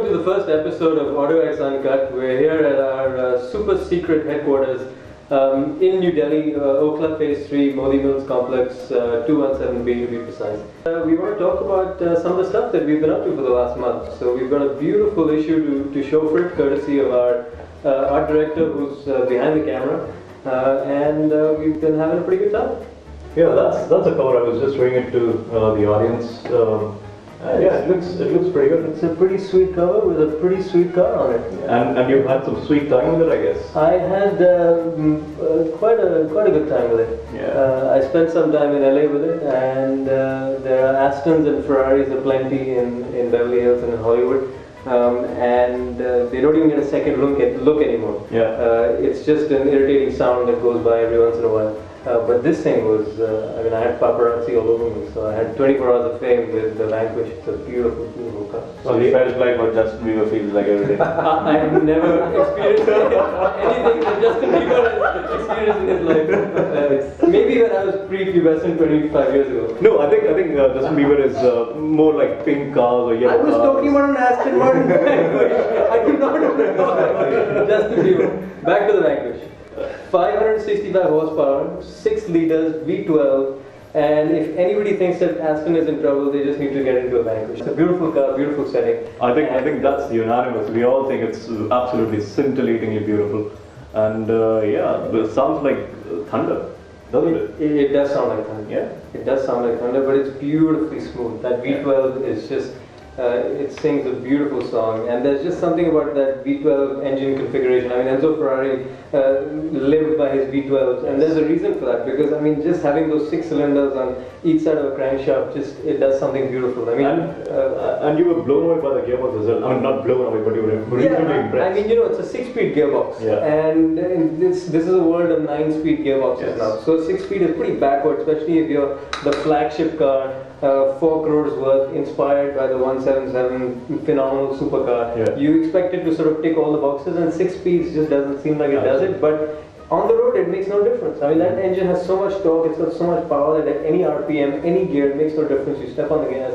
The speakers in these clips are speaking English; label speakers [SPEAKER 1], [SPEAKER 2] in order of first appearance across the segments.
[SPEAKER 1] welcome to the first episode of AutoX Uncut. We're here at our super secret headquarters in New Delhi, Oakland Phase 3, Modi Mills Complex, 217B to be precise. We want to talk about some of the stuff that we've been up to for the last month. So we've got a beautiful issue to show for it, courtesy of our art director who's behind the camera, and we've been having a pretty good time.
[SPEAKER 2] Yeah, that's a cover. I was just showing it to the audience. Yeah, it looks pretty good.
[SPEAKER 1] It's a pretty sweet cover with a pretty sweet car on it.
[SPEAKER 2] And you've had some sweet time with it, I guess.
[SPEAKER 1] I had quite a good time with it.
[SPEAKER 2] Yeah.
[SPEAKER 1] I spent some time in LA with it, and there are Astons and Ferraris aplenty in Beverly Hills and in Hollywood. And they don't even get a second look anymore.
[SPEAKER 2] Yeah.
[SPEAKER 1] It's just an irritating sound that goes by every once in a while. But this thing was, I had paparazzi all over me, so I had 24 hours of fame with the Vanquish. It's a beautiful, beautiful car.
[SPEAKER 3] So it felt like what Justin Bieber feels like every day.
[SPEAKER 1] I've never experienced anything that Justin Bieber has experienced in his life. Maybe when I was pre-pubescent 25 years ago.
[SPEAKER 2] No, I think Justin Bieber is more like pink cars or yellow
[SPEAKER 1] I was
[SPEAKER 2] cars.
[SPEAKER 1] talking about an Aston Martin Vanquish. I do not know about Justin Bieber. Back to the Vanquish. 565 horsepower, 6 liters, V12, and if anybody thinks that Aston is in trouble, they just need to get into a Vanquish. It's a beautiful car, beautiful setting.
[SPEAKER 2] I think that's unanimous. We all think it's absolutely scintillatingly beautiful, and it sounds like thunder, doesn't it?
[SPEAKER 1] It does sound like thunder.
[SPEAKER 2] Yeah.
[SPEAKER 1] It does sound like thunder, but it's beautifully smooth. That V12 is just. It sings a beautiful song, and there's just something about that V12 engine configuration. Enzo Ferrari lived by his V12s, and there's a reason for that, because just having those 6 cylinders on each side of a crankshaft, it does something beautiful.
[SPEAKER 2] And you were blown away by the gearbox as well. Not blown away, but you were reasonably impressed.
[SPEAKER 1] It's a 6-speed gearbox, and this is a world of 9-speed gearboxes now. So 6-speed is pretty backward, especially if you're the flagship car. 4 crores worth, inspired by the 177 phenomenal supercar.
[SPEAKER 2] Yeah.
[SPEAKER 1] You expect it to sort of tick all the boxes, and 6 speeds just doesn't seem like it does it. But on the road, it makes no difference. That engine has so much torque, it's got so much power that at any RPM, any gear, it makes no difference. You step on the gas,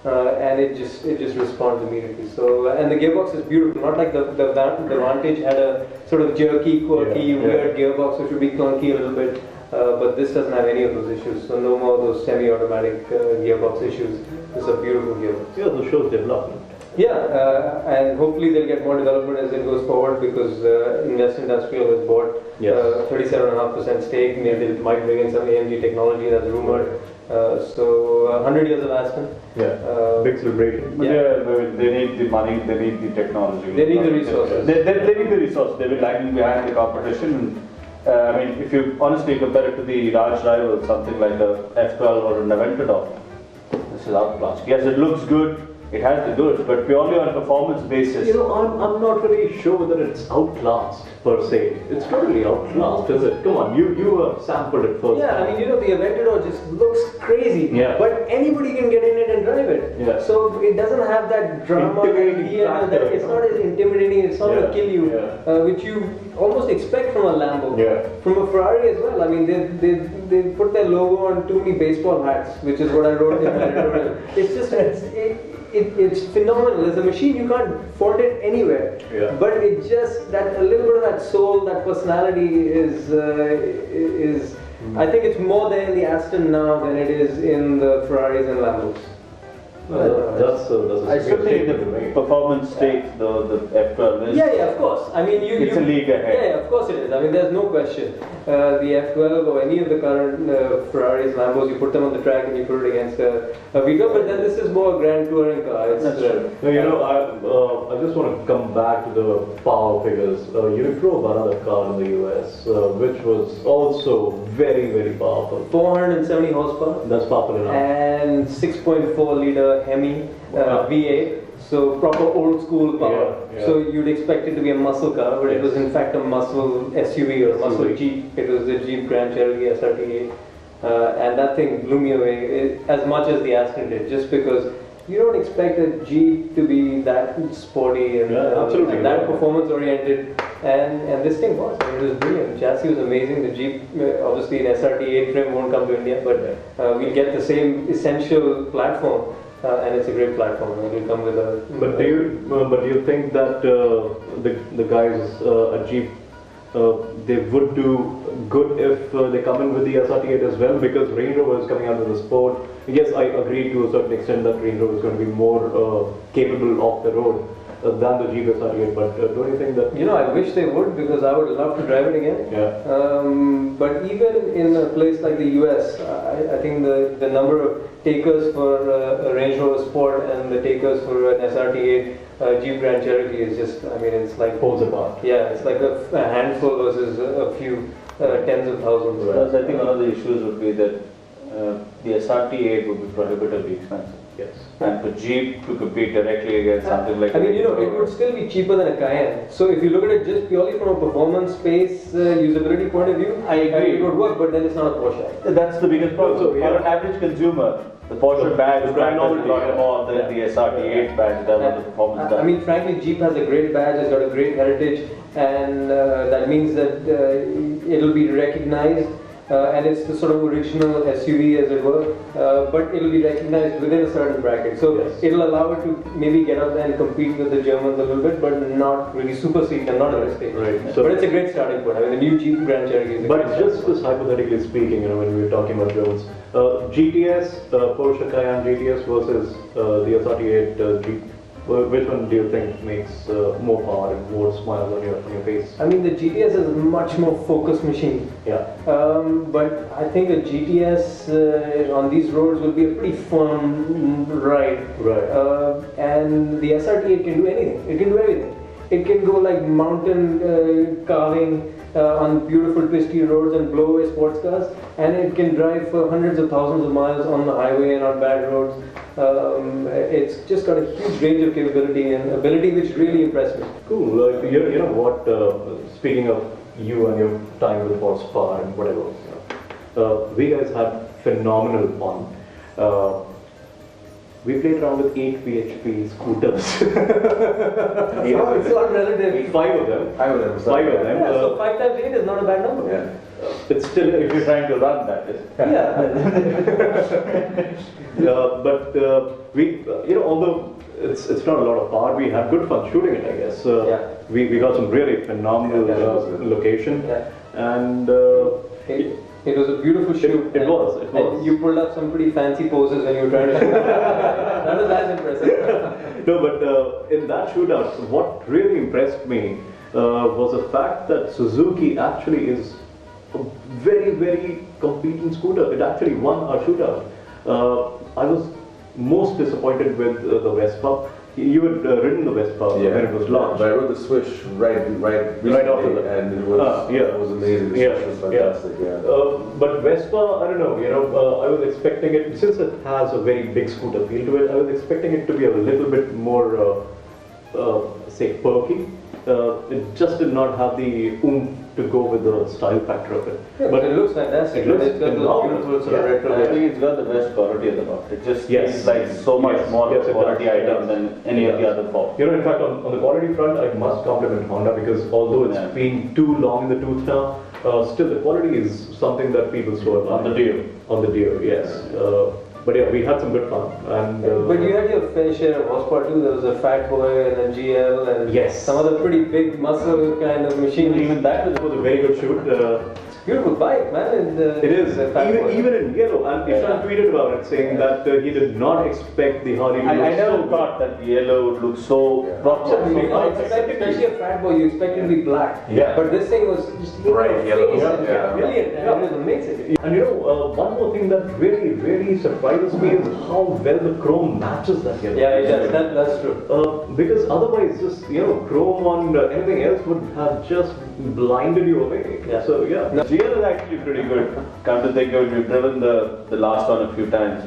[SPEAKER 1] and it just responds immediately. So, and the gearbox is beautiful. Not like the Vantage had a sort of jerky, quirky, weird gearbox, which would be clunky a little bit. But this doesn't have any of those issues, so no more of those semi-automatic gearbox issues. It's a beautiful gearbox.
[SPEAKER 2] Yeah, this shows development.
[SPEAKER 1] Yeah, and hopefully they'll get more development as it goes forward, because Invest Industrial has bought 37.5% stake. Maybe they might bring in some AMG technology, that's rumored. So 100 years of Aston.
[SPEAKER 2] Yeah, big celebration.
[SPEAKER 3] But they need the money, they need the technology.
[SPEAKER 1] They need the resources.
[SPEAKER 3] They need the resources. They will lag behind the competition. If you honestly compare it to the large rival, something like a F12 or an Aventador, this is outclassed. Yes, it looks good, it has the goods, but purely on a performance basis.
[SPEAKER 2] I'm not really sure whether it's outclassed per se. It's totally outclassed, is it? Come on, you sampled it first.
[SPEAKER 1] Yeah, the Aventador just looks crazy.
[SPEAKER 2] Yeah.
[SPEAKER 1] But anybody can get in it and drive it.
[SPEAKER 2] Yeah.
[SPEAKER 1] So it doesn't have that drama. It's not as intimidating. It's not going to kill you, which you almost expect from a Lambo.
[SPEAKER 2] Yeah.
[SPEAKER 1] From a Ferrari as well. They put their logo on too many baseball hats, which is what I wrote in my editorial. It's phenomenal. It's a machine, you can't fault it anywhere.
[SPEAKER 2] Yeah.
[SPEAKER 1] But it just, that a little bit of that soul, that personality is I think it's more there in the Aston now than it is in the Ferraris and Lambos.
[SPEAKER 2] That's
[SPEAKER 3] I still think the performance takes the F12 is.
[SPEAKER 1] Yeah, of course.
[SPEAKER 3] It's a league ahead.
[SPEAKER 1] Yeah, of course it is. There's no question. The F12 or any of the current Ferraris, Lambos, you put them on the track and you put it against a V12, but then this is more a grand touring car.
[SPEAKER 3] That's true.
[SPEAKER 2] I just want to come back to the power figures. You drove another car in the US, which was also very, very powerful.
[SPEAKER 1] 470 horsepower.
[SPEAKER 2] That's powerful enough.
[SPEAKER 1] And 6.4 liter Hemi V8. So proper old school power.
[SPEAKER 2] Yeah.
[SPEAKER 1] So you'd expect it to be a muscle car, but it was in fact a muscle SUV or a muscle Jeep. It was the Jeep Grand Cherokee SRT8. And that thing blew me away as much as the Aston did, just because you don't expect a Jeep to be that sporty and that performance oriented, and this thing was. It was brilliant. The chassis was amazing. The Jeep, obviously an SRT8 trim won't come to India, but we'll get the same essential platform and it's a great platform. It will come with a.
[SPEAKER 2] But do you think that the guys at Jeep they would do good if they come in with the SRT8 as well, because Range Rover is coming out with the Sport. Yes, I agree to a certain extent that Range Rover is going to be more capable off the road than the Jeep SRT8, but don't you think that...
[SPEAKER 1] I wish they would, because I would love to drive it again.
[SPEAKER 2] Yeah.
[SPEAKER 1] But even in a place like the US, I think the number of takers for a Range Rover Sport and the takers for an SRT8 Jeep Grand Cherokee is just, it's like...
[SPEAKER 2] Pulls apart.
[SPEAKER 1] Yeah, it's like a handful versus a few tens of thousands.
[SPEAKER 3] Because I think one of the issues would be that the SRT8 would be prohibitively expensive.
[SPEAKER 2] Yes.
[SPEAKER 3] And for Jeep to compete directly against something like...
[SPEAKER 1] it would still be cheaper than a Cayenne. So if you look at it just purely from a performance, space, usability point of view,
[SPEAKER 3] I agree.
[SPEAKER 1] It would work, but then it's not a Porsche.
[SPEAKER 3] That's the biggest problem.
[SPEAKER 2] So,
[SPEAKER 3] for an average consumer, the Porsche badge is a lot more than the SRT8 badge does on the performance does.
[SPEAKER 1] Frankly, Jeep has a great badge, it's got a great heritage, and that means that it'll be recognized. And it's the sort of original SUV, as it were, but it'll be recognized within a certain bracket. So it'll allow it to maybe get up there and compete with the Germans a little bit, but not really supersede them, not at this stage.
[SPEAKER 2] Right. So
[SPEAKER 1] but it's a great starting point. The new Jeep Grand Cherokee is a
[SPEAKER 2] but
[SPEAKER 1] great
[SPEAKER 2] just as hypothetically speaking, when we were talking about Germans, GTS, Porsche Cayenne GTS versus the SRT8 Jeep. Which one do you think makes more power and more smiles on your face?
[SPEAKER 1] the GTS is a much more focused machine.
[SPEAKER 2] Yeah.
[SPEAKER 1] But I think the GTS on these roads will be a pretty fun ride.
[SPEAKER 2] Right.
[SPEAKER 1] And the SRT8 can do anything. It can do everything. It can go like mountain carving on beautiful twisty roads and blow away sports cars, and it can drive for hundreds of thousands of miles on the highway and on bad roads. It's just got a huge range of capability and ability which really impressed me.
[SPEAKER 2] Cool. You know what? Speaking of you and your time with horsepower and whatever, we guys had phenomenal fun. We played around with 8 PHP scooters.
[SPEAKER 1] It's all relative.
[SPEAKER 2] 5 of them.
[SPEAKER 4] 5 of them.
[SPEAKER 1] Yeah, so 5 times 8 is not a bad number.
[SPEAKER 4] Yeah.
[SPEAKER 2] It's still,
[SPEAKER 3] If you're trying to run, that is.
[SPEAKER 2] but we, although it's not a lot of power, we had good fun shooting it, I guess. We got some really phenomenal location, and
[SPEAKER 1] it was a beautiful shoot.
[SPEAKER 2] It was.
[SPEAKER 1] And you pulled up some pretty fancy poses when you were trying to shoot. That was as impressive.
[SPEAKER 2] No, but in that shootout, what really impressed me was the fact that Suzuki actually is a very, very competent scooter. It actually won our shootout. I was most disappointed with the Vespa. You had ridden the Vespa when it was launched.
[SPEAKER 4] But I rode the Swish right
[SPEAKER 2] after that.
[SPEAKER 4] and it was amazing. The Swish was fantastic.
[SPEAKER 2] But Vespa, I don't know. I was expecting it, since it has a very big scooter feel to it. I was expecting it to be a little bit more, say, perky. It just did not have the oomph to go with the style factor of it.
[SPEAKER 1] Yeah, but it looks fantastic.
[SPEAKER 2] It's
[SPEAKER 1] got those beautiful sort of retro.
[SPEAKER 3] I think it's got the best quality of the lot. It just feels like so much more
[SPEAKER 2] Yes, it
[SPEAKER 3] quality
[SPEAKER 2] does.
[SPEAKER 3] item than any of the other four.
[SPEAKER 2] In fact, on the quality front, I must compliment Honda, because although it's been too long in the tooth now, still the quality is something that people swear by.
[SPEAKER 3] On the deal.
[SPEAKER 2] On the deal, yes. But yeah, we had some good fun. And
[SPEAKER 1] but you had your fair share of horsepower too. There was a Fat Boy and a GL and some other pretty big muscle kind of machine.
[SPEAKER 2] even that was a very good shoot.
[SPEAKER 1] Beautiful bike, man.
[SPEAKER 2] It is, even in yellow. And Ishan tweeted about it, saying that he did not expect the Harley to look
[SPEAKER 3] I never
[SPEAKER 2] so
[SPEAKER 3] thought that yellow would look so proper.
[SPEAKER 1] Especially a Fat Boy, you expect it to be black.
[SPEAKER 2] Yeah.
[SPEAKER 1] But this thing was just
[SPEAKER 4] Bright yellow.
[SPEAKER 1] brilliant. It was amazing.
[SPEAKER 2] And one more thing that really, really surprises me is how well the chrome matches that yellow.
[SPEAKER 1] Yeah, it does. That's true.
[SPEAKER 2] Because otherwise, just chrome on anything else would have just blinded you away.
[SPEAKER 1] Yeah.
[SPEAKER 2] So yeah.
[SPEAKER 3] GL is actually pretty good. Come to think of it, we've driven the last one a few times.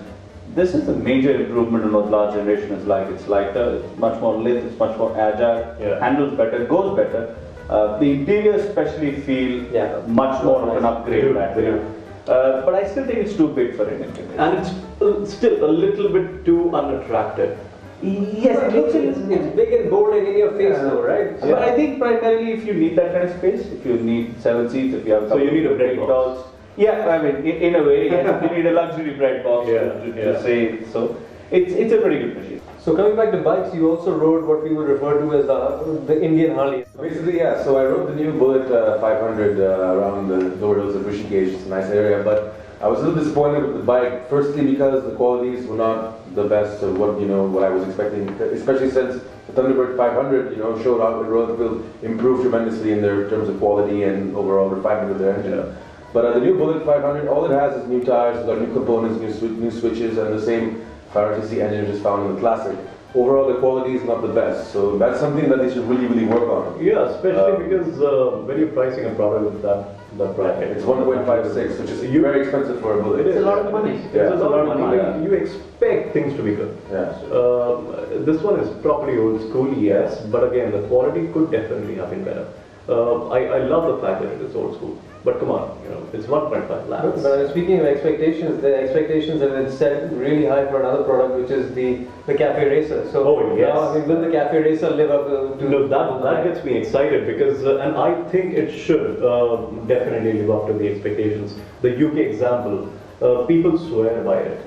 [SPEAKER 3] This is a major improvement in what last generation is like. It's lighter, it's much more lithe, it's much more agile, handles better, goes better. The interiors especially feel much more of an upgrade back there. But I still think it's too big for Indian conditions.
[SPEAKER 2] And it's still a little bit too unattractive.
[SPEAKER 3] Yes, it looks
[SPEAKER 1] it's big and bold and in your face though, right?
[SPEAKER 3] But I think primarily if you need that kind of space, if you need 7 seats, if you have a couple
[SPEAKER 2] you need a
[SPEAKER 3] of
[SPEAKER 2] bread
[SPEAKER 3] big
[SPEAKER 2] box.
[SPEAKER 3] dogs. Yeah, I mean, in a way, yes, you need a luxury bread box to say so. it's a pretty good machine.
[SPEAKER 1] So coming back to bikes, you also rode what we would refer to as the Indian Harley.
[SPEAKER 4] Basically, yeah. So I rode the new Bullet 500 around the lower hills of Rishikesh. It's a nice area, but I was a little disappointed with the bike. Firstly, because the qualities were not the best of what I was expecting, especially since the Thunderbird 500, showed how Royal Enfield improved tremendously in their terms of quality and overall refinement of their engine.
[SPEAKER 3] Yeah.
[SPEAKER 4] But the new Bullet 500, all it has is new tires, it's got new components, new switches, and the same 500cc engine just found in the Classic. Overall, the quality is not the best, so that's something that they should really work on.
[SPEAKER 2] Yeah, especially because when you're pricing a product with that bracket,
[SPEAKER 4] It's 1.56, which is very expensive for a Bullet.
[SPEAKER 3] It's a lot of money.
[SPEAKER 4] Yeah.
[SPEAKER 2] it's a lot of money.
[SPEAKER 3] Yeah.
[SPEAKER 2] You expect things to be good.
[SPEAKER 4] Yeah.
[SPEAKER 2] This one is properly old school, yes, but again, the quality could definitely have been better. I love the fact that it is old school, but come on, it's 1.5 lakhs.
[SPEAKER 1] But speaking of expectations, the expectations have been set really high for another product, which is the Cafe Racer. So
[SPEAKER 2] Oh, yes.
[SPEAKER 1] now, will the Cafe Racer live up to
[SPEAKER 2] No, that gets me excited because, and I think it should definitely live up to the expectations. The UK example, people swear by it.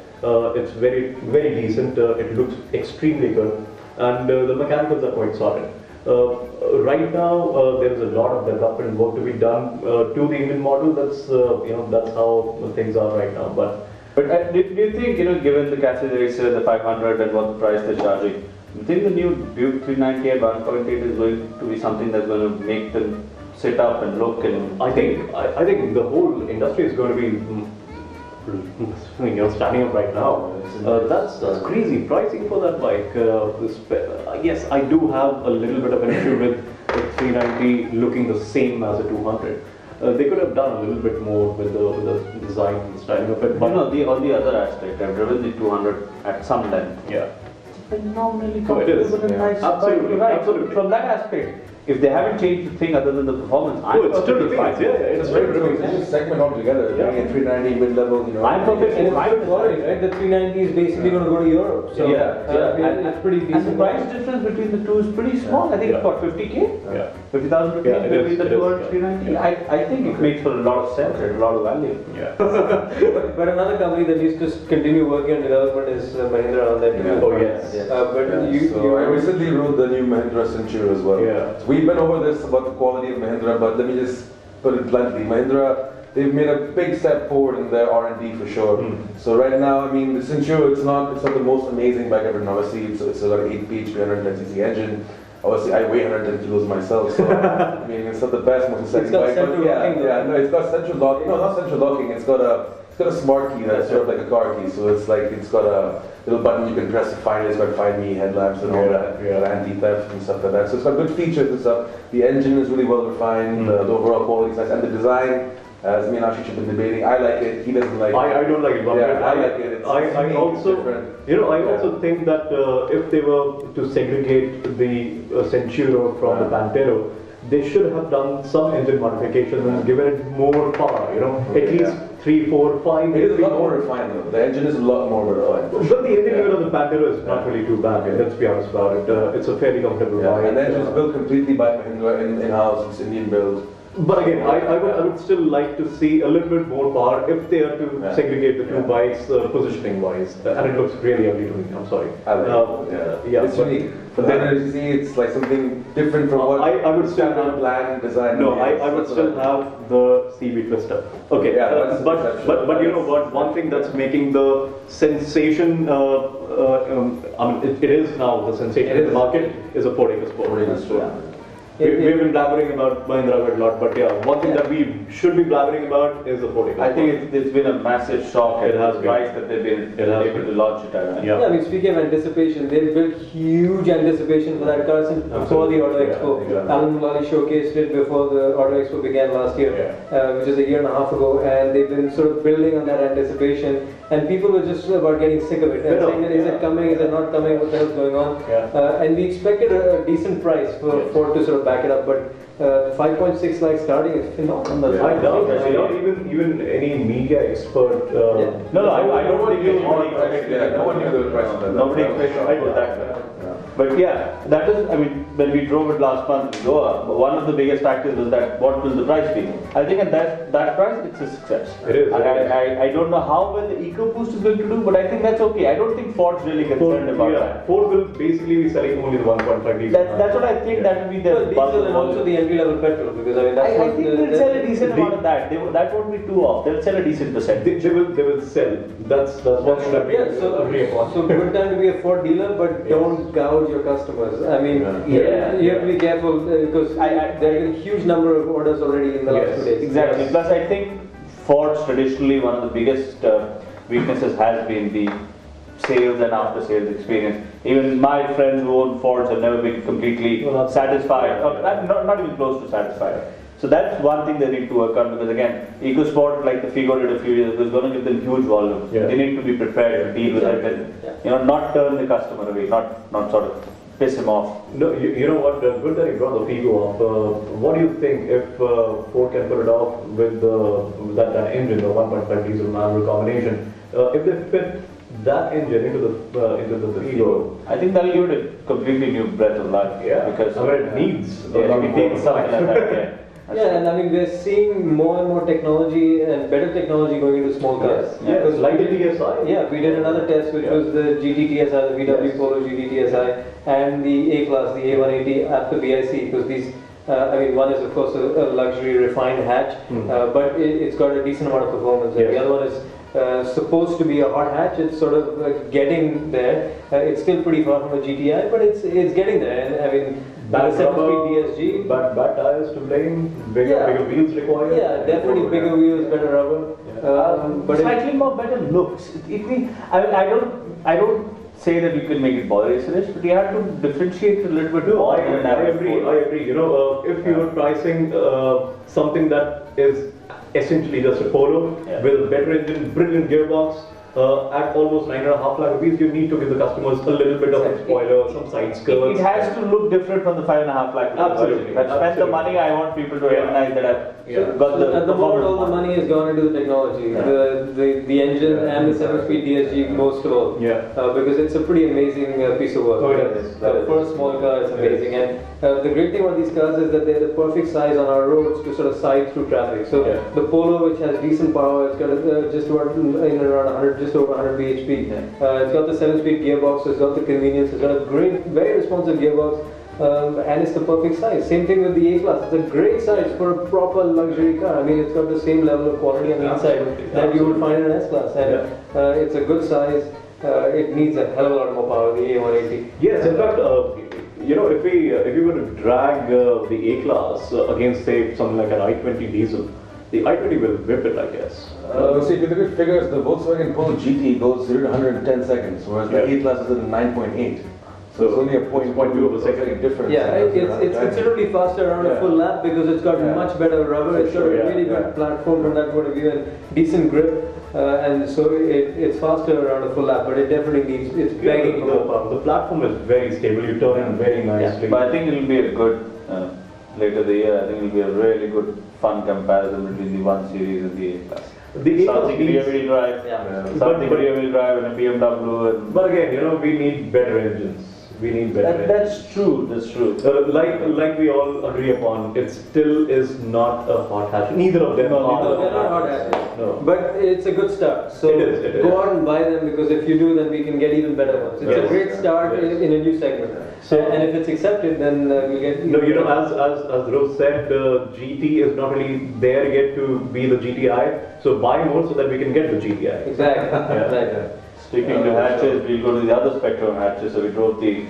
[SPEAKER 2] It's very decent. It looks extremely good, and the mechanicals are quite solid. Right now, there is a lot of development work to be done to the Indian model. That's how things are right now. But
[SPEAKER 3] Do you think, given the Cafe Racer, the 500 and what the price they're charging, do you think the new Buick 390 and 1.8 is going to be something that's going to make them sit up and look? And
[SPEAKER 2] I think the whole industry is going to be standing up right now. That's crazy pricing for that bike. Yes, I do have a little bit of an issue with the 390 looking the same as a 200. They could have done a little bit more with the design and styling of it. But
[SPEAKER 3] on the other aspect, I've driven the 200 at some length.
[SPEAKER 2] yeah,
[SPEAKER 3] Phenomenally
[SPEAKER 2] Oh, it is.
[SPEAKER 3] comfortable and
[SPEAKER 2] Yeah.
[SPEAKER 3] nice.
[SPEAKER 2] Absolutely,
[SPEAKER 3] Right.
[SPEAKER 2] absolutely.
[SPEAKER 3] From that aspect, if they haven't changed the thing other than the performance, I'm
[SPEAKER 2] it's still
[SPEAKER 3] perfectly
[SPEAKER 2] the
[SPEAKER 3] fine.
[SPEAKER 2] thing. Yeah, it's very
[SPEAKER 4] It's a new segment altogether.
[SPEAKER 2] Yeah.
[SPEAKER 4] Bringing in 390 mid-level,
[SPEAKER 3] I'm perfectly
[SPEAKER 1] And it's
[SPEAKER 3] fine
[SPEAKER 1] good
[SPEAKER 3] with
[SPEAKER 1] quality,
[SPEAKER 3] that.
[SPEAKER 1] right? The 390 is basically going to go to Europe. So it's pretty
[SPEAKER 3] And
[SPEAKER 1] decent.
[SPEAKER 3] the price difference between the two is pretty small. I think
[SPEAKER 2] Yeah.
[SPEAKER 3] it's what, 50k?
[SPEAKER 2] Yeah.
[SPEAKER 3] 50,000 rupees
[SPEAKER 2] Yeah, it
[SPEAKER 3] between
[SPEAKER 2] is,
[SPEAKER 3] the
[SPEAKER 2] it
[SPEAKER 3] two
[SPEAKER 2] is,
[SPEAKER 3] or
[SPEAKER 2] yeah.
[SPEAKER 3] 390.
[SPEAKER 2] Yeah.
[SPEAKER 3] I think it makes for a lot of sense and a lot of value.
[SPEAKER 2] Yeah.
[SPEAKER 1] But another company that needs to continue working on development is Mahindra on that too.
[SPEAKER 4] Yeah.
[SPEAKER 2] Oh yes.
[SPEAKER 1] But
[SPEAKER 4] Yeah, so I recently rode the new Mahindra Centurion as well.
[SPEAKER 2] Yeah.
[SPEAKER 4] So we've been over this about the quality of Mahindra, but let me just put it bluntly. Mahindra, they've made a big step forward in their R&D for sure. So right now, I mean, the Centurion, it's not the most amazing bike ever. Obviously, it's got an 8-speed 310cc engine. Obviously, I weigh 110 kilos myself, so I mean, it's not the best, most exciting
[SPEAKER 1] got
[SPEAKER 4] bike.
[SPEAKER 1] central
[SPEAKER 4] But
[SPEAKER 1] locking, though.
[SPEAKER 4] no, it's got central locking. No, not central locking. It's got a smart key that's sort of like a car key. So it's got a little button you can press to find it. It's got Find Me headlamps and all that, anti-theft and stuff like that. So it's got good features and stuff. The engine is really well refined. The overall quality is nice, and the design. As me and Ashish have been debating, I like it. He doesn't like it.
[SPEAKER 2] I don't like it. But
[SPEAKER 4] Yeah, I like it. It's
[SPEAKER 2] I
[SPEAKER 4] unique,
[SPEAKER 2] also,
[SPEAKER 4] different.
[SPEAKER 2] I also think that if they were to segregate the Centurion from the Pantero, they should have done some engine modifications and given it more power. At least 3, 4, 5.
[SPEAKER 4] It is a lot more refined though. The engine is a lot more refined.
[SPEAKER 2] But the engine even of the Pantero is not really too bad. Let's be honest about it. It's a fairly comfortable bike.
[SPEAKER 4] And the engine is built completely by Mahindra in-house. It's Indian build.
[SPEAKER 2] But again, I would still like to see a little bit more power if they are to segregate the two bikes positioning wise. And it looks really ugly to me, I'm sorry.
[SPEAKER 4] I like it.
[SPEAKER 2] Yeah,
[SPEAKER 4] It's
[SPEAKER 2] but-
[SPEAKER 4] unique. But then as you see, it's like something different from what
[SPEAKER 2] I would still
[SPEAKER 4] standard
[SPEAKER 2] have
[SPEAKER 4] plan design.
[SPEAKER 2] No,
[SPEAKER 4] is.
[SPEAKER 2] I would
[SPEAKER 4] That's
[SPEAKER 2] still
[SPEAKER 4] what I-
[SPEAKER 2] have the CB twister. Okay,
[SPEAKER 4] Yeah, that's
[SPEAKER 2] but
[SPEAKER 4] exceptional.
[SPEAKER 2] you know what? One thing that's making the sensation, I mean, it is now the sensation in the market is a 4-acre sport. We've been blabbering about Mahindra a lot, but yeah, one thing that we should be blabbering about is the 4-acre
[SPEAKER 3] I think it's been a massive shock at
[SPEAKER 2] It has
[SPEAKER 3] the
[SPEAKER 2] been.
[SPEAKER 3] price that they've been
[SPEAKER 2] It has
[SPEAKER 3] able to
[SPEAKER 2] been.
[SPEAKER 3] launch it at.
[SPEAKER 2] Yeah.
[SPEAKER 1] I mean, speaking of anticipation, they built huge anticipation for that car since before the Auto Expo.
[SPEAKER 2] Yeah.
[SPEAKER 1] Alan Mulally showcased it before the Auto Expo began last year, which is a year and a half ago, and they've been sort of building on that anticipation. And people were just about getting sick of it and saying that is it coming, is it not coming, what the hell's going on? And we expected a decent price for Ford to sort of back it up, but 5.6 lakhs starting is phenomenal.
[SPEAKER 2] I doubt even any media expert.
[SPEAKER 3] No, I don't think
[SPEAKER 4] No one knew the price of that.
[SPEAKER 3] Nobody expected to put that. But yeah, that is, I mean, when we drove it last month in Goa, one of the biggest factors was that what will the price be? I think at that price, it's a success.
[SPEAKER 2] It is.
[SPEAKER 3] I don't know how well the EcoBoost is going to do, but I think that's okay. I don't think Ford's really concerned about that.
[SPEAKER 2] Ford will basically be selling only the 1.5 diesel.
[SPEAKER 3] That's what I think that will be the
[SPEAKER 1] diesel and also the entry level petrol, because I mean that's
[SPEAKER 3] I think they'll sell a decent amount of that. That won't be too off. They'll sell a decent percentage.
[SPEAKER 2] They will sell. That's one thing that we agree upon.
[SPEAKER 1] So good time to be a Ford dealer, but don't gouge your customers. I mean, you have to be careful because there are a huge number of orders already in the last 2 days.
[SPEAKER 3] Exactly. Plus, I think Ford's traditionally one of the biggest weaknesses has been the sales and after sales experience. Even my friends who own Fords have never been completely satisfied, or not even close to satisfied. So that's one thing they need to work on, because again, EcoSport, like the Figo did a few years ago, is going to give them huge volume. They need to be prepared to deal with it and not turn the customer away, not sort of piss him off.
[SPEAKER 2] No, you know what? Good that you brought the Figo up. What do you think if Ford can put it off with that engine, the 1.5 diesel manual combination? If they fit that engine into the Figo,
[SPEAKER 3] I think that'll give it a completely new breath of life.
[SPEAKER 2] Yeah,
[SPEAKER 3] because
[SPEAKER 2] I mean, it needs
[SPEAKER 3] it needs something like that.
[SPEAKER 1] Yeah, and I mean we're seeing more and more technology and better technology going into small cars.
[SPEAKER 2] Yes, like the TSI.
[SPEAKER 1] Yeah, we did another test which was the GT-TSI, the VW Polo GT-TSI, and the A-Class, the A180 after BIC, because these, I mean, one is of course a luxury refined hatch, but it's got a decent amount of performance. And the other one is supposed to be a hot hatch. It's sort of getting there. It's still pretty far from a GTI, but it's getting there. And I mean,
[SPEAKER 2] Bad
[SPEAKER 1] 7-speed DSG.
[SPEAKER 2] Bad tires to blame, bigger wheels required.
[SPEAKER 1] Yeah, definitely bigger wheels, better rubber.
[SPEAKER 3] But slightly more better looks. I don't say that you can make it body race, but you have to differentiate it a little bit more.
[SPEAKER 2] I agree. You know, if you are pricing something that is essentially just a Polo with a better engine, brilliant gearbox, at almost 9.5 lakh rupees, you need to give the customers a little bit of a spoiler, some side skirts.
[SPEAKER 3] It has to look different from the 5.5 lakh.
[SPEAKER 2] Absolutely.
[SPEAKER 3] If I spend the money, I want people to recognize that I've got the.
[SPEAKER 1] At the moment, all the money has gone into the technology, the engine and the 7-speed DSG most of all. Because it's a pretty amazing piece of work. For a small car, it's amazing. And the great thing about these cars is that they're the perfect size on our roads to sort of side through traffic. So the Polo, which has decent power, it's got just about around 100. Just over 100 bhp. It's got the 7-speed gearbox, it's got the convenience, it's got a great, very responsive gearbox, and it's the perfect size. Same thing with the A-Class, it's a great size for a proper luxury car. I mean, it's got the same level of quality on the inside that you would find in an S-Class, and it's a good size. It needs a hell of a lot more power, the A180.
[SPEAKER 2] Yes, in fact, you know, if we were to drag the A-Class against, say, something like an i20 diesel, the i20 will whip it, I guess.
[SPEAKER 4] See, if you look at figures, the Volkswagen Polo GT goes 0 to 110 seconds, whereas the A-Class is at 9.8. So it's only a 0.2 of a second difference.
[SPEAKER 1] Yeah, it's considerably faster around a full lap because it's got much better rubber. It's got a really good platform from that point of view and decent grip. And so it's faster around a full lap, but it definitely needs, it's begging.
[SPEAKER 2] The platform is very stable, you turn in very nicely.
[SPEAKER 3] But I think it'll be a good, later the year, I think it'll be a really good fun comparison between the 1 Series and the A-Class.
[SPEAKER 2] The
[SPEAKER 3] something rear-wheel drive, something rear-wheel drive and a BMW.
[SPEAKER 2] But again, you know, we need better engines. We need better engines.
[SPEAKER 3] That's true, that's true.
[SPEAKER 2] Like we all agree upon, it still is not a hot hatch. Neither of them are.
[SPEAKER 1] No, they're not hot hatches.
[SPEAKER 2] No.
[SPEAKER 1] But it's a good start. So
[SPEAKER 2] it
[SPEAKER 1] go out and buy them, because if you do, then we can get even better ones. It's a great start in a new segment. So, and if it's accepted, then we'll get.
[SPEAKER 2] No, you know, as Dhruv said, the GT is not really there yet to be the GTI. So buy more so that we can get the GTI.
[SPEAKER 1] Exactly. Exactly.
[SPEAKER 3] Speaking to hatches, we'll go to the other spectrum of hatches. So we drove the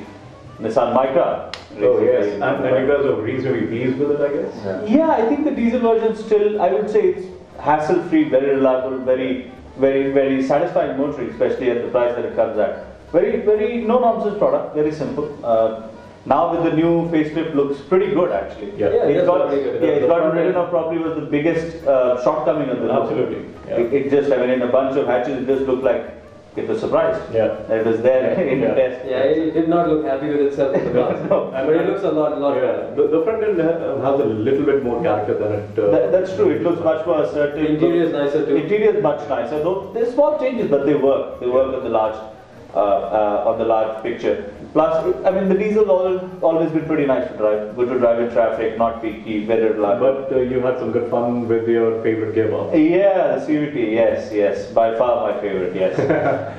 [SPEAKER 3] Nissan Micra.
[SPEAKER 2] Oh yes, and you guys are reasonably pleased with it, I guess?
[SPEAKER 3] Yeah, I think the diesel version still, I would say it's hassle-free, very reliable, very satisfying motoring, especially at the price that it comes at. Very no-nonsense product, very simple. Now with the new facelift, looks pretty good actually. It's gotten rid of probably was the biggest shortcoming of the look.
[SPEAKER 2] Absolutely.
[SPEAKER 3] It just, I mean, in a bunch of hatches, it just looked like it was surprised. It was there in the test.
[SPEAKER 1] Yeah, it did not look happy with itself in the past. But it looks a lot better.
[SPEAKER 2] The front end has a little bit more character than it.
[SPEAKER 3] That's true. It looks much more assertive.
[SPEAKER 1] The interior is nicer too.
[SPEAKER 3] Interior is much nicer. Though there's small changes, but they work. They work with the large on the large picture. Plus, I mean, the diesel always been pretty nice to drive. Good to drive in traffic, not peaky, very reliable.
[SPEAKER 2] But you had some good fun with your favorite gearbox.
[SPEAKER 3] Yeah, the CVT, yes, by far my favorite, yes.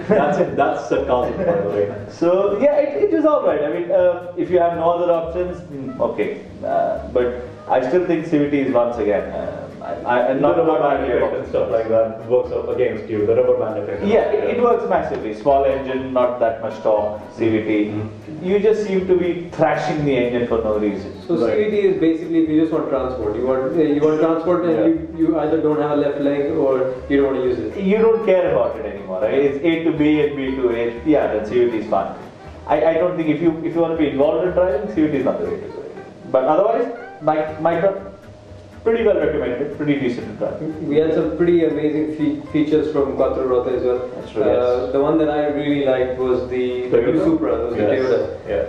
[SPEAKER 2] That's sarcasm, by the way.
[SPEAKER 3] So yeah, it is alright. I mean, if you have no other options, okay. But I still think CVT is once again. I'm not
[SPEAKER 2] the rubber
[SPEAKER 3] about
[SPEAKER 2] band effect and stuff like that works up against you. The rubber band effect.
[SPEAKER 3] Yeah, it works massively. Small engine, not that much torque. CVT. You just seem to be thrashing the engine for no reason.
[SPEAKER 1] So CVT is basically if you just want transport. You want transport and you either don't have a left leg or you don't want to use it.
[SPEAKER 3] You don't care about it anymore, right? It's A to B and B to A. Yeah, then CVT is fine. I don't think if you want to be involved in driving, CVT is not the way to go. But otherwise, my truck, pretty well recommended, pretty decent to drive.
[SPEAKER 1] We had some pretty amazing features from Quattro Ruote as well.
[SPEAKER 3] That's true, yes.
[SPEAKER 1] The one that I really liked was the new Supra, the Toyota.
[SPEAKER 2] Yeah.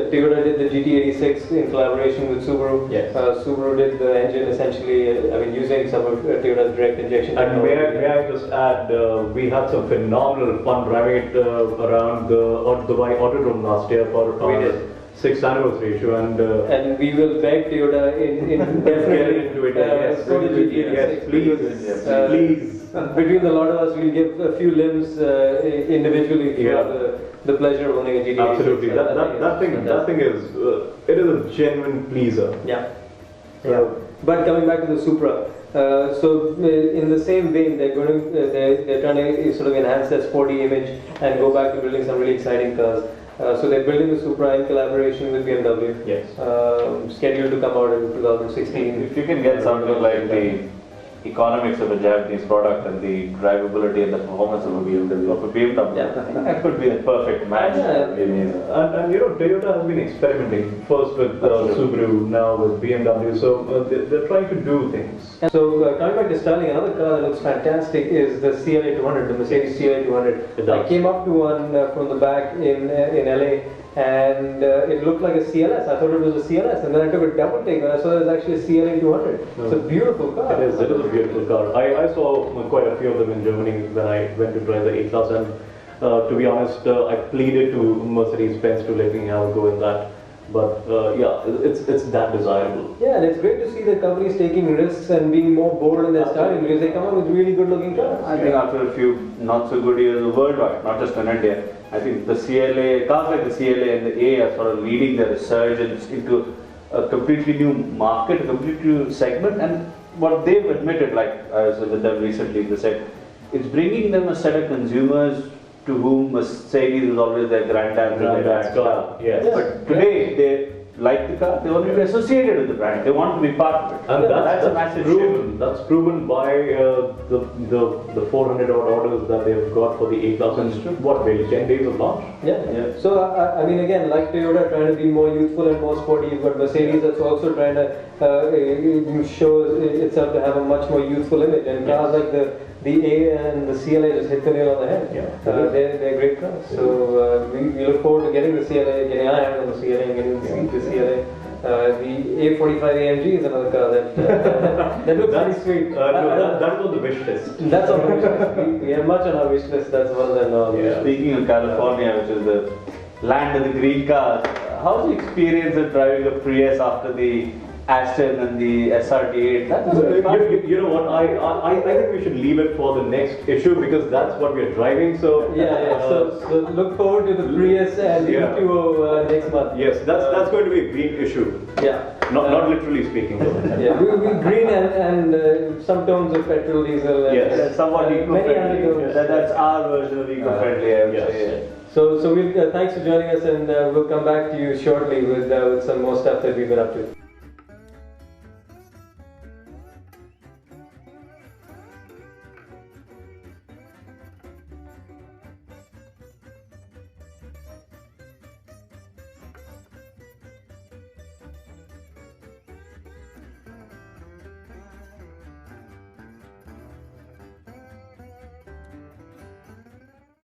[SPEAKER 1] Toyota did the GT86 in collaboration with Subaru.
[SPEAKER 2] Yes.
[SPEAKER 1] Subaru did the engine essentially, using some of Toyota's direct injection.
[SPEAKER 2] And may I just add, we had some phenomenal fun driving it around the Dubai Autodrome last year for our 6th anniversary issue,
[SPEAKER 1] and we will beg Toyota in definitely
[SPEAKER 2] into it. Yes,
[SPEAKER 1] go to GT86.
[SPEAKER 2] yes, please, please.
[SPEAKER 1] Between the lot of us, we'll give a few limbs individually for the pleasure of owning a GT86.
[SPEAKER 2] Absolutely, that thing is it is a genuine pleaser.
[SPEAKER 1] Yeah. But coming back to the Supra. So in the same vein, they're trying to sort of enhance their sporty image and go back to building some really exciting cars. So they're building the Supra in collaboration with BMW.
[SPEAKER 2] Yes.
[SPEAKER 1] Scheduled to come out in 2016.
[SPEAKER 3] If you can get something like the economics of a Japanese product and the drivability and the performance of a BMW, that could be the perfect match.
[SPEAKER 2] And Toyota has been experimenting first with Subaru, now with BMW. So they're trying to do things.
[SPEAKER 1] And so coming back to styling, another car that looks fantastic is the CLA 200, the Mercedes CLA 200. I came up to one from the back in LA. And it looked like a CLS. I thought it was a CLS, and then I took a double take and I saw it was actually a CLA 200. It's a beautiful car.
[SPEAKER 2] It is a beautiful car. I saw quite a few of them in Germany when I went to drive the A-Class, and to be honest, I pleaded to Mercedes-Benz to let me have a go in that. But it's that desirable.
[SPEAKER 1] Yeah, and it's great to see the companies taking risks and being more bold in their styling because they come up with really good looking cars.
[SPEAKER 3] I think after a few not so good years worldwide, not just in India, I think the CLA, cars like the CLA and the A are sort of leading the resurgence into a completely new market, a completely new segment. And what they've admitted, like I was with them recently, they said, it's bringing them a set of consumers to whom Mercedes was always their granddad's car.
[SPEAKER 2] Yes.
[SPEAKER 3] But today they like the car, they want to be associated with the brand, they want to be part of it.
[SPEAKER 2] And that's
[SPEAKER 3] a massive
[SPEAKER 2] proven.
[SPEAKER 3] shift.
[SPEAKER 2] That's proven by the 400 odd orders that they've got for the A-Class in what, barely 10 days of launch?
[SPEAKER 1] Yeah. So I mean, again, like Toyota trying to be more youthful and more sporty, you've got Mercedes that's also trying to show itself to have a much more youthful image, and cars like the A and the CLA just hit the nail on the head. They're great cars. So we look forward to getting the CLA, getting our hands on the CLA and getting to see the CLA. The A45 AMG is another car that looks pretty sweet.
[SPEAKER 2] That's on the wish list.
[SPEAKER 1] That's on the wish list. We have much on our wish list. That's one than all.
[SPEAKER 3] Speaking of California, which is the land of the green cars, how's the experience of driving a Prius after the Aston and the SRT8? That was very fun.
[SPEAKER 2] You know what? I think we should leave it for the next issue because that's what we are driving. So
[SPEAKER 1] So look forward to the Prius and the E2O next month.
[SPEAKER 2] Yes, that's going to be a green issue.
[SPEAKER 1] Yeah.
[SPEAKER 2] Not literally speaking.
[SPEAKER 1] Yeah, we green and some tones of petrol, diesel.
[SPEAKER 3] Yes, somewhat eco-friendly. That's our version of eco-friendly, I would say.
[SPEAKER 1] So we'll, thanks for joining us, and we'll come back to you shortly with some more stuff that we've been up to.